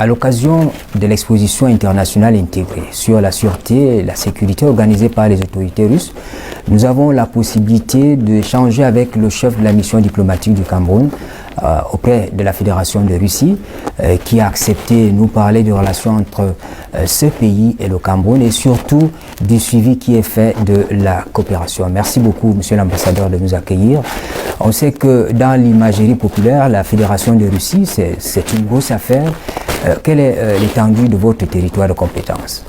À l'occasion de l'exposition internationale intégrée sur la sûreté et la sécurité organisée par les autorités russes, nous avons la possibilité d'échanger avec le chef de la mission diplomatique du Cameroun auprès de la Fédération de Russie qui a accepté de nous parler des relations entre ce pays et le Cameroun et surtout du suivi qui est fait de la coopération. Merci beaucoup, monsieur l'ambassadeur, de nous accueillir. On sait que dans l'imagerie populaire, la Fédération de Russie, c'est une grosse affaire. Quelle est l'étendue de votre territoire de compétence?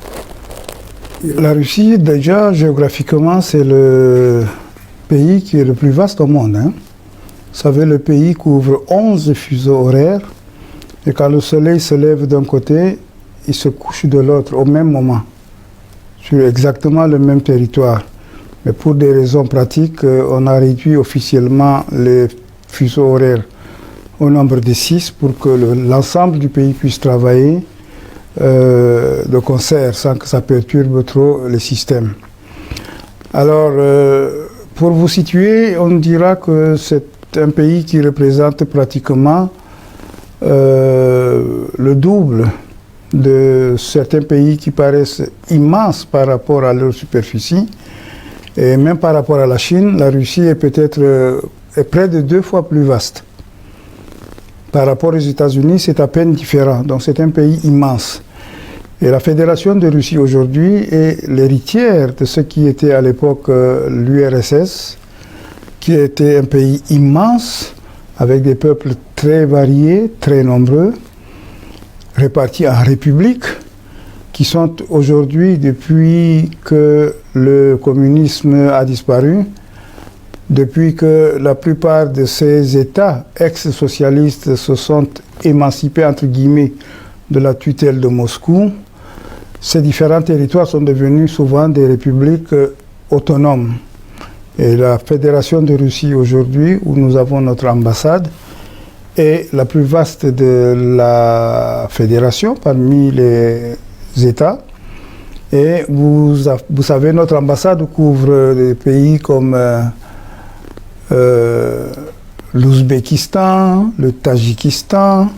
La Russie, déjà, géographiquement, c'est le pays qui est le plus vaste au monde. Vous savez, le pays couvre 11 fuseaux horaires. Et quand le soleil se lève d'un côté, il se couche de l'autre au même moment, sur exactement le même territoire. Mais pour des raisons pratiques, on a réduit officiellement les fuseaux horaires au nombre de 6 pour que l'ensemble du pays puisse travailler de concert sans que ça perturbe trop les systèmes. Alors, pour vous situer, on dira que c'est un pays qui représente pratiquement le double de certains pays qui paraissent immenses par rapport à leur superficie. Et même par rapport à la Chine, la Russie est peut-être près de 2 fois plus vaste. Par rapport aux États-Unis, c'est à peine différent. Donc c'est un pays immense. Et la Fédération de Russie aujourd'hui est l'héritière de ce qui était à l'époque l'URSS, qui était un pays immense, avec des peuples très variés, très nombreux, répartis en républiques, qui sont aujourd'hui, depuis que le communisme a disparu, depuis que la plupart de ces États ex-socialistes se sont émancipés, entre guillemets, de la tutelle de Moscou, ces différents territoires sont devenus souvent des républiques autonomes. Et la Fédération de Russie aujourd'hui, où nous avons notre ambassade, est la plus vaste de la Fédération parmi les États. Et vous savez, notre ambassade couvre des pays comme l'Ouzbékistan, le Tadjikistan,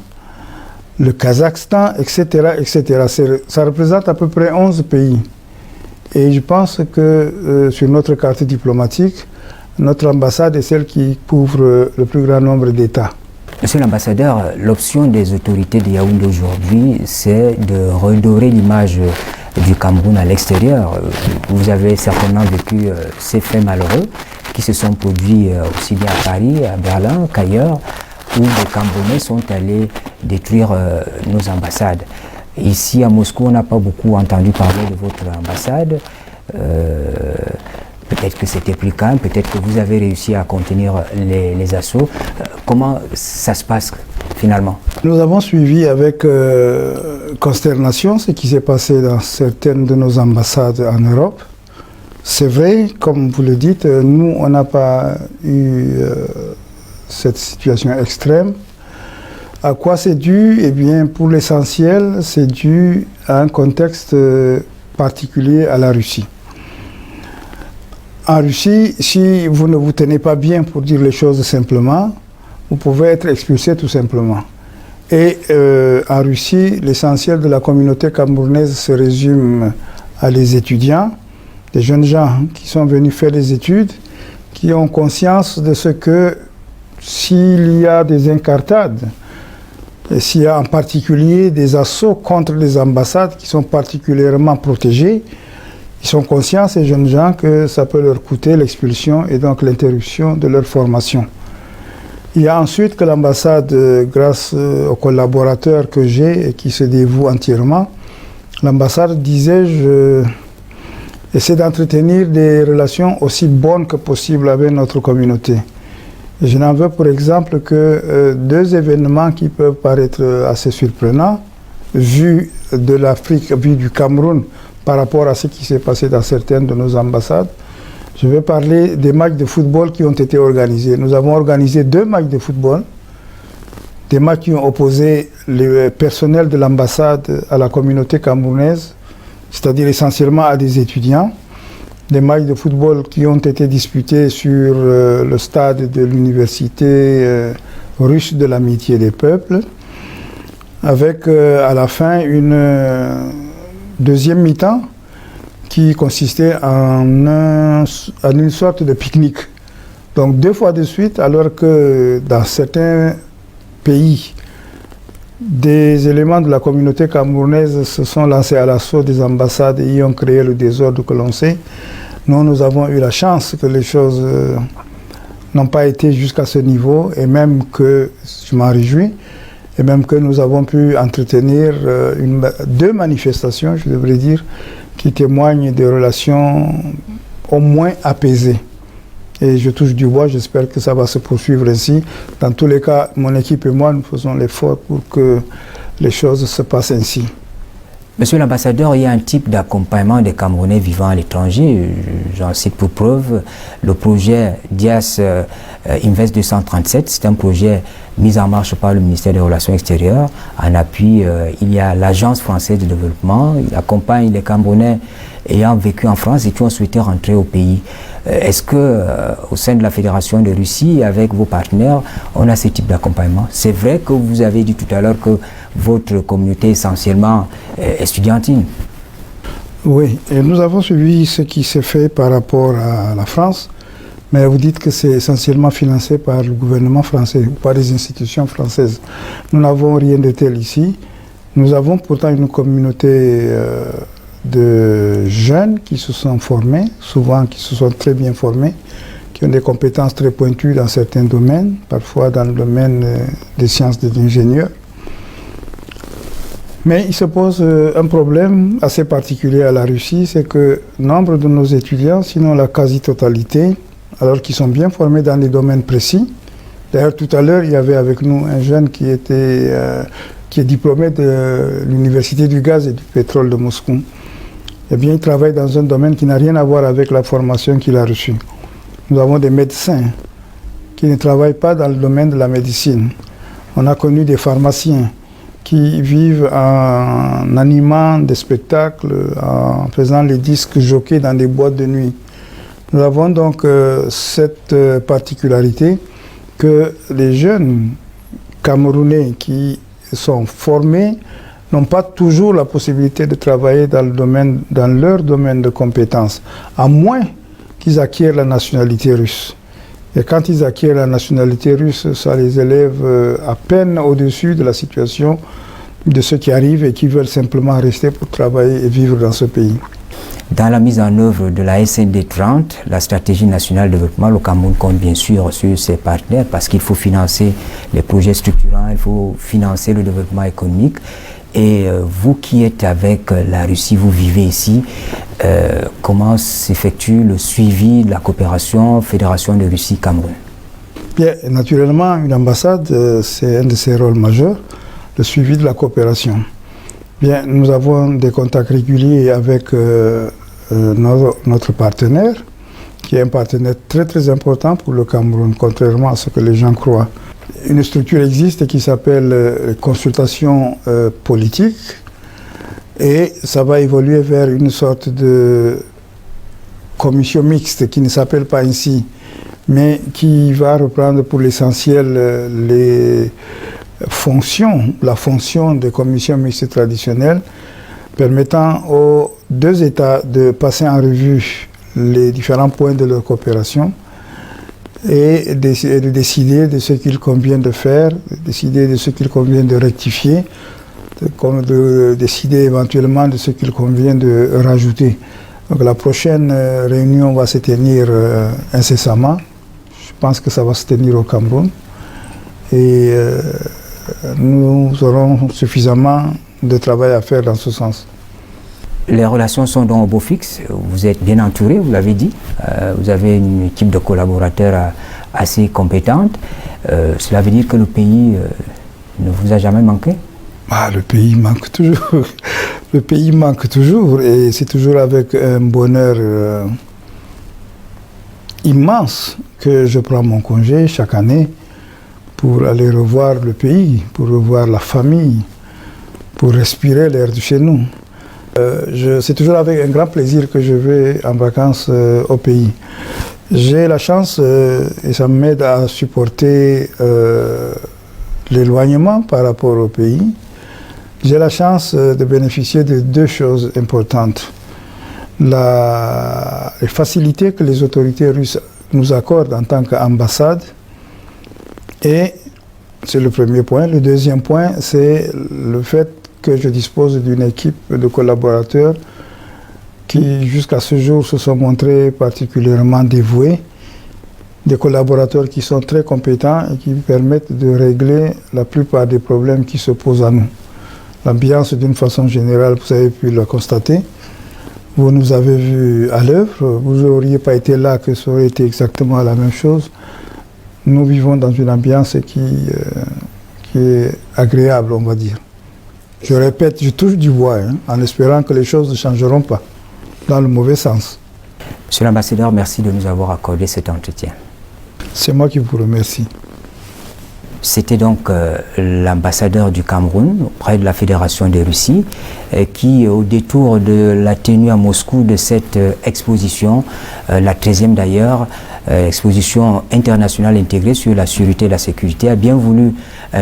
le Kazakhstan, etc., etc. Ça représente à peu près 11 pays. Et je pense que sur notre carte diplomatique, notre ambassade est celle qui couvre le plus grand nombre d'États. Monsieur l'ambassadeur, l'option des autorités de Yaoundé aujourd'hui, c'est de redorer l'image du Cameroun à l'extérieur. Vous avez certainement vécu ces faits malheureux qui se sont produits aussi bien à Paris, à Berlin qu'ailleurs, où les Camerounais sont allés détruire nos ambassades. Ici à Moscou, on n'a pas beaucoup entendu parler de votre ambassade. Peut-être que c'était plus calme, peut-être que vous avez réussi à contenir les assauts. Comment ça se passe finalement? Nous avons suivi avec consternation ce qui s'est passé dans certaines de nos ambassades en Europe. C'est vrai, comme vous le dites, nous, on n'a pas eu cette situation extrême. À quoi c'est dû? Eh bien, pour l'essentiel, c'est dû à un contexte particulier à la Russie. En Russie, si vous ne vous tenez pas bien, pour dire les choses simplement, vous pouvez être expulsé tout simplement. Et en Russie, l'essentiel de la communauté camerounaise se résume à les étudiants, des jeunes gens qui sont venus faire des études, qui ont conscience de ce que s'il y a des incartades, et s'il y a en particulier des assauts contre les ambassades qui sont particulièrement protégées, ils sont conscients, ces jeunes gens, que ça peut leur coûter l'expulsion et donc l'interruption de leur formation. Il y a ensuite que l'ambassade, grâce aux collaborateurs que j'ai et qui se dévouent entièrement, l'ambassade, disais-je, essaie d'entretenir des relations aussi bonnes que possible avec notre communauté. Et je n'en veux pour exemple que 2 événements qui peuvent paraître assez surprenants, vu de l'Afrique, vu du Cameroun, par rapport à ce qui s'est passé dans certaines de nos ambassades. Je vais parler des matchs de football qui ont été organisés. Nous avons organisé 2 matchs de football, des matchs qui ont opposé le personnel de l'ambassade à la communauté camerounaise, c'est-à-dire essentiellement à des étudiants. Des matchs de football qui ont été disputés sur le stade de l'université russe de l'amitié des peuples. avec à la fin une deuxième mi-temps qui consistait en une sorte de pique-nique. Donc 2 fois de suite, alors que dans certains pays, des éléments de la communauté camerounaise se sont lancés à l'assaut des ambassades et y ont créé le désordre que l'on sait. Nous avons eu la chance que les choses n'ont pas été jusqu'à ce niveau, et même que, je m'en réjouis, et même que nous avons pu entretenir 2 manifestations, je devrais dire, qui témoignent de relations au moins apaisées. Et je touche du bois, j'espère que ça va se poursuivre ainsi. Dans tous les cas, mon équipe et moi, nous faisons l'effort pour que les choses se passent ainsi. Monsieur l'ambassadeur, il y a un type d'accompagnement des Camerounais vivant à l'étranger. J'en cite pour preuve le projet DIAS Invest 237. C'est un projet mis en marche par le ministère des Relations extérieures. En appui, il y a l'Agence française de développement. Il accompagne les Camerounais ayant vécu en France et qui ont souhaité rentrer au pays. Est-ce que au sein de la Fédération de Russie, avec vos partenaires, on a ce type d'accompagnement? C'est vrai que vous avez dit tout à l'heure que votre communauté est essentiellement estudiantine. Oui, et nous avons suivi ce qui s'est fait par rapport à la France, mais vous dites que c'est essentiellement financé par le gouvernement français ou par les institutions françaises. Nous n'avons rien de tel ici. Nous avons pourtant une communauté de jeunes qui se sont formés, souvent qui se sont très bien formés, qui ont des compétences très pointues dans certains domaines, parfois dans le domaine des sciences de l'ingénieur. Mais il se pose un problème assez particulier à la Russie, c'est que nombre de nos étudiants, sinon la quasi-totalité, alors qu'ils sont bien formés dans des domaines précis. D'ailleurs, tout à l'heure, il y avait avec nous un jeune qui est diplômé de l'Université du gaz et du pétrole de Moscou. Eh bien, il travaille dans un domaine qui n'a rien à voir avec la formation qu'il a reçue. Nous avons des médecins qui ne travaillent pas dans le domaine de la médecine. On a connu des pharmaciens qui vivent en animant des spectacles, en faisant les disques jockeys dans des boîtes de nuit. Nous avons donc cette particularité que les jeunes Camerounais qui sont formés n'ont pas toujours la possibilité de travailler dans leur domaine de compétences, à moins qu'ils acquièrent la nationalité russe. Et quand ils acquièrent la nationalité russe, ça les élève à peine au-dessus de la situation de ceux qui arrivent et qui veulent simplement rester pour travailler et vivre dans ce pays. Dans la mise en œuvre de la SND 30, la stratégie nationale de développement, le Cameroun compte bien sûr sur ses partenaires parce qu'il faut financer les projets structurants, il faut financer le développement économique. Et vous qui êtes avec la Russie, vous vivez ici, comment s'effectue le suivi de la coopération Fédération de Russie-Cameroun? Bien, naturellement, une ambassade, c'est un de ses rôles majeurs, le suivi de la coopération. Bien, nous avons des contacts réguliers avec notre partenaire, qui est un partenaire très très important pour le Cameroun, contrairement à ce que les gens croient. Une structure existe qui s'appelle consultation politique, et ça va évoluer vers une sorte de commission mixte qui ne s'appelle pas ainsi, mais qui va reprendre pour l'essentiel la fonction des commissions mixtes traditionnelles, permettant aux 2 États de passer en revue les différents points de leur coopération et de décider de ce qu'il convient de faire, décider de ce qu'il convient de rectifier, de décider éventuellement de ce qu'il convient de rajouter. Donc la prochaine réunion va se tenir incessamment. Je pense que ça va se tenir au Cameroun. Et nous aurons suffisamment de travail à faire dans ce sens. Les relations sont donc au beau fixe. Vous êtes bien entouré, vous l'avez dit. Vous avez une équipe de collaborateurs assez compétente. Cela veut dire que le pays ne vous a jamais manqué? Le pays manque toujours. Le pays manque toujours. Et c'est toujours avec un bonheur immense que je prends mon congé chaque année pour aller revoir le pays, pour revoir la famille, pour respirer l'air de chez nous. C'est toujours avec un grand plaisir que je vais en vacances au pays. J'ai la chance, et ça m'aide à supporter l'éloignement par rapport au pays, J'ai la chance de bénéficier de deux choses importantes. Les facilités que les autorités russes nous accordent en tant qu'ambassade, et c'est le premier point. Le deuxième point, c'est le fait que je dispose d'une équipe de collaborateurs qui, jusqu'à ce jour, se sont montrés particulièrement dévoués, des collaborateurs qui sont très compétents et qui permettent de régler la plupart des problèmes qui se posent à nous. L'ambiance, d'une façon générale, vous avez pu le constater. Vous nous avez vus à l'œuvre, vous n'auriez pas été là que ça aurait été exactement la même chose. Nous vivons dans une ambiance qui est agréable, on va dire. Je répète, je touche du bois, en espérant que les choses ne changeront pas, dans le mauvais sens. Monsieur l'ambassadeur, merci de nous avoir accordé cet entretien. C'est moi qui vous remercie. C'était donc l'ambassadeur du Cameroun auprès de la Fédération de Russie qui, au détour de la tenue à Moscou de cette exposition, la 13e d'ailleurs, exposition internationale intégrée sur la sûreté et la sécurité, a bien voulu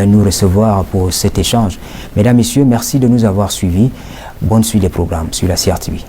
nous recevoir pour cet échange. Mesdames, Messieurs, merci de nous avoir suivis. Bonne suite des programmes sur la CRTV.